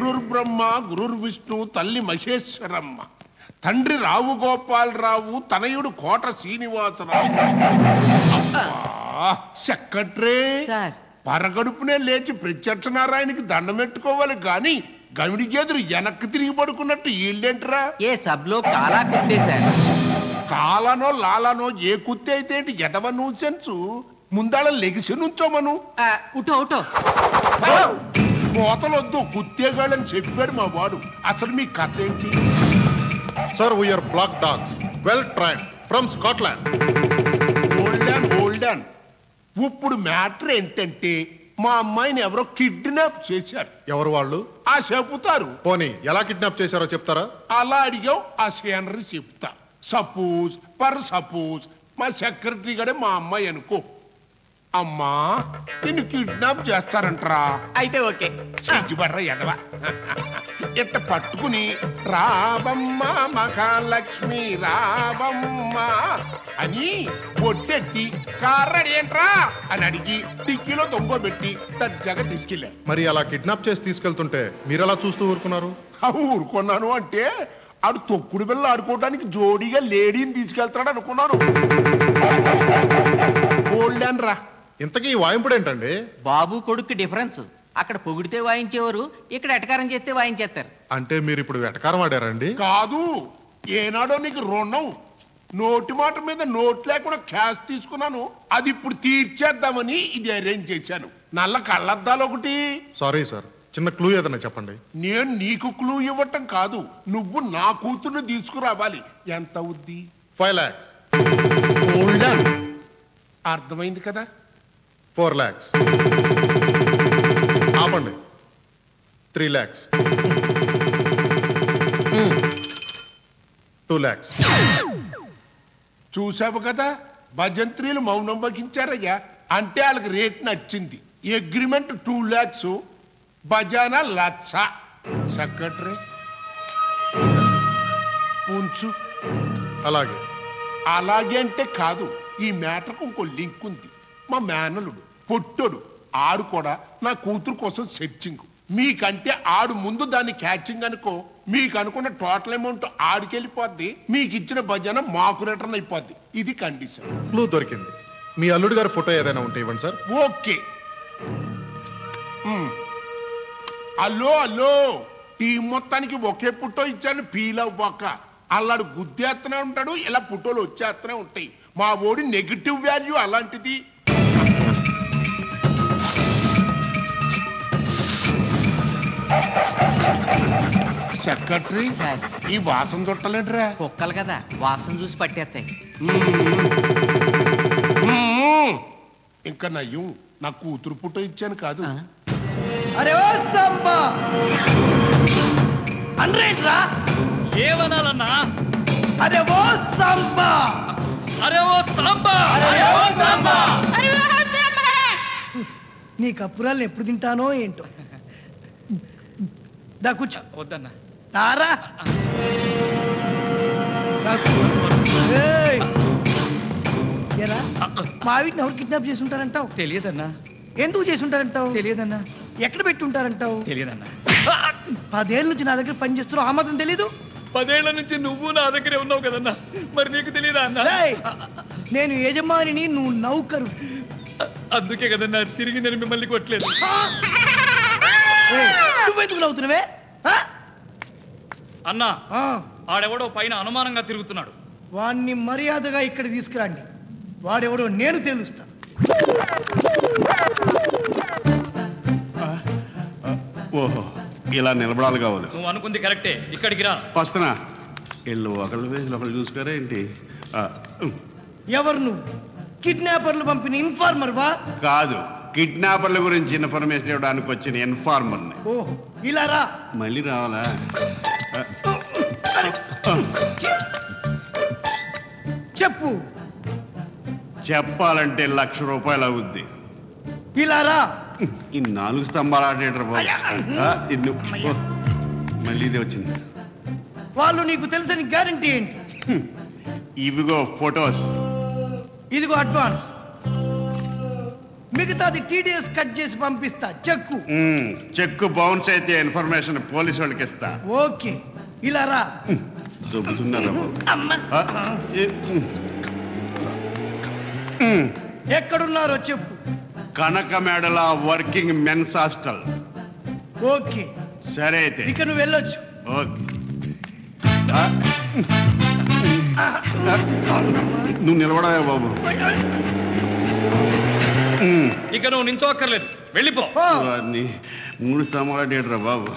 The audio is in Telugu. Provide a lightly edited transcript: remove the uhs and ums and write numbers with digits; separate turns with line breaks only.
గురుర్ బ్రహ్మ గురుర్ విష్ణు తల్లి మహేశ్వరమ్మ తండ్రి రావు గోపాలరావు తనయుడు కోట శ్రీనివాసరావు. సెక్రటరీ పరగడుపునే లేచి ప్రత్యక్ష నారాయణకి దండం పెట్టుకోవాలి గాని గమిడికి ఎదురు వెనక్కి తిరిగి పడుకున్నట్టు ఈళ్ళేంట్రా?
ఏ సబ్లో కాలా కుత్తేశారు.
కాలనో లాలనో ఏ కుత్తి అయితే ఏంటి ఎటవ నూసెన్సు ముందాళ లెగిసి నుంచోమను. కోతలొద్దు కుత్తేగాళ్ళని చెప్పాడు మా వాడు. అసలు మీ కథ ఏంటి?
Sir, we are black dogs, well trained, from Scotland.
Olden ఇప్పుడు మ్యాటర్ ఏంటంటే మా అమ్మాయిని ఎవరో కిడ్నాప్ చేశారు.
ఎవరు వాళ్ళు?
ఆ చెబుతారు.
పోనీ ఎలా కిడ్నాప్ చేశారో చెప్తారా?
అలా అడిగావు ఆ సీనరీ చెప్తా. సపోజ్ మా సెక్రటరీ గడే మా అమ్మాయి అనుకో. అమ్మా నిన్ను కిడ్నాప్ చేస్తారంటరా.
అయితే ఓకే
సిగ్గుపడ్రా ఎదవా. ఇట్ట పట్టుకుని రావమ్మ మహాలక్ష్మి రావమ్మ అని ఒట్టెట్టి కార్రడి ఏంట్రా అని అడిగి టిక్కీలో దొంగబెట్టి దర్జాగా తీసుకెళ్ళారు.
మరి అలా కిడ్నాప్ చేసి తీసుకెళ్తుంటే మీరెలా చూస్తూ ఊరుకున్నారు?
ఊరుకున్నాను అంటే ఆడు తొక్కుడు బిళ్ళ ఆడుకోవడానికి జోడీగా లేడీని తీసుకెళ్తాడు అనుకున్నాను. ఓల్డన్ రా.
ఇంతకీ వాయింపుడు ఏంటండి?
బాబు కొడుకు డిఫరెన్స్. అక్కడ పొగిడితే వాయించేవారు, ఇక్కడ ఎటకారం చేస్తే వాయించేస్తారు.
అంటే మీరు ఇప్పుడు వెటకారం ఆడారండి?
కాదు, ఏనాడో నీకు రుణం. నోటి మాట మీద నోట్ లేకుండా క్యాష్ తీసుకున్నాను. అది ఇప్పుడు తీర్చేద్దామని ఇది అరేంజ్ చేశాను. నల్ల కళ్ళద్దాలు ఒకటి.
సారీ సార్, చిన్న క్లూ ఏదన్నా చెప్పండి.
నేను నీకు క్లూ ఇవ్వటం కాదు, నువ్వు నా కూతుర్ని తీసుకురావాలి. ఎంత అవుద్ది?
5 lakhs.
అర్థమైంది కదా?
4 lakhs. ఆపండి. 3 lakhs. 2 lakhs.
చూసావు కదా, భజంత్రీలు మౌనం వహించారయ్యా. అంటే వాళ్ళకి రేట్ నచ్చింది. Agreement 2 lakhs, బజానా 1,00,000. సెక్రటరీ ఉంచు.
అలాగే.
అలాగే అంటే కాదు, ఈ మ్యాటర్కు ఇంకో లింక్ ఉంది. మా మేనలుడు పొట్టోడు ఆడు కూడా నా కూతురు కోసం సెర్చింగ్. మీకంటే ఆడు ముందు దాన్ని క్యాచింగ్ అనుకో, మీకు అనుకున్న టోటల్ అమౌంట్ ఆడికెళ్ళిపోద్ది, మీకు ఇచ్చిన భజన మాకు రిటర్న్ అయిపోద్ది. ఇది కండిషన్.
క్లూ దొరికింది. మీ అల్లుడు గారి ఫోటో ఏదైనా ఉంటే ఇవ్వండి సార్.
ఓకే. అల్లో టీం మొత్తానికి ఒకే ఫోటో ఇచ్చాను. ఫీల్ అవ్వక. అల్లాడు గుద్దేస్తూనే ఉంటాడు, ఇలా ఫోటోలు వచ్చేస్తూనే ఉంటాయి. మా ఓడి నెగిటివ్ వాల్యూ అలాంటిది. సెక్రటరీ
సార్,
ఈ వాసన చుట్టలేంట్రా?
కుక్కలు కదా, వాసన చూసి పట్టేస్తాయి.
ఇంకా నయ్యం, నా కూతురు ఫోటో ఇచ్చాను కాదు.
అరే ఓ సంబా అన్రేట్రా
ఏమనాలన్నా?
అరే ఓ సంబా
అరే ఓ సాంబా
నీ కప్పురాలను ఎప్పుడు తింటానో ఏంటో. దా కూర్చో.
వద్దన్నా.
తారా మా వీటిని ఎవరు కిడ్నాప్ చేసి ఉంటారంటావు?
తెలియదన్నా.
ఎందుకు చేసి ఉంటారంటావు?
తెలియదన్నా.
ఎక్కడ పెట్టి ఉంటారంటావు?
తెలియదన్నా.
10 ఏళ్ళ నుంచి నా దగ్గర పని చేస్తున్నావు, ఆ మాత్రం తెలీదు?
10 ఏళ్ల నుంచి నువ్వు నా దగ్గరే ఉన్నావు కదన్నా, మరి నీకు తెలియదా అన్నా?
నేను యజమానిని, నువ్వు నౌకరు.
అందుకే కదన్నా తిరిగి నేను మిమ్మల్ని కొట్టలేదు.
నువ్వెందుకు నవ్వుతున్నావే
అన్నా? ఆడెవడో పైన అనుమానంగా తిరుగుతున్నాడు.
వాణ్ణి మర్యాదగా ఇక్కడ తీసుకురండి. వాడెవడో నేను తెలుస్తా.
ఓహో, ఇలా నిలబడాలి కావాలి.
నువ్వు అనుకుంది కరెక్టే, ఇక్కడికి రా.
వస్తున్నా. ఇల్లు ఒకళ్ళు వేసి ఒకళ్ళు చూసుకోరా ఏంటి?
ఎవరు నువ్వు? కిడ్నాపర్లు పంపిన ఇన్ఫార్మర్ వా?
కాదు, కిడ్నాపర్ల గురించి ఇన్ఫర్మేషన్ ఇవ్వడానికి వచ్చిన ఇన్ఫార్మర్ని.
ఓహో, ఇలా రా.
మళ్ళీ రావాలా?
చెప్పు.
చెప్పాలంటే 1,00,000 రూపాయలు అవుద్ది.
ఇలా రా.
ఈ 4 స్తంభాలు ఆడేటర్ మళ్ళీ ఇది వచ్చింది.
వాళ్ళు నీకు తెలుసని గ్యారంటీ ఏంటి?
ఇవిగో ఫొటోస్.
ఇదిగో అడ్వాన్స్. మిగతాది టీడీఎస్ కట్ చేసి పంపిస్తా చెక్కు.
చెక్ బౌన్స్ అయితే ఇన్ఫర్మేషన్ పోలీసు వాళ్ళకి ఇస్తా.
ఓకే, ఇలా రా.
దొబ్బుతున్నారా బాబు?
ఎక్కడున్నారో చెప్పు.
కనక మేడల వర్కింగ్ మెన్స్ హాస్టల్.
ఓకే,
సరే అయితే
ఇక నువ్వు వెళ్ళొచ్చు.
ఓకే. నువ్వు నిలబడవే బాబు.
ఇక నువ్వు నించోక్కర్లేదు, వెళ్ళిపో.
ఓ.
3 స్తంభాలు బాబు.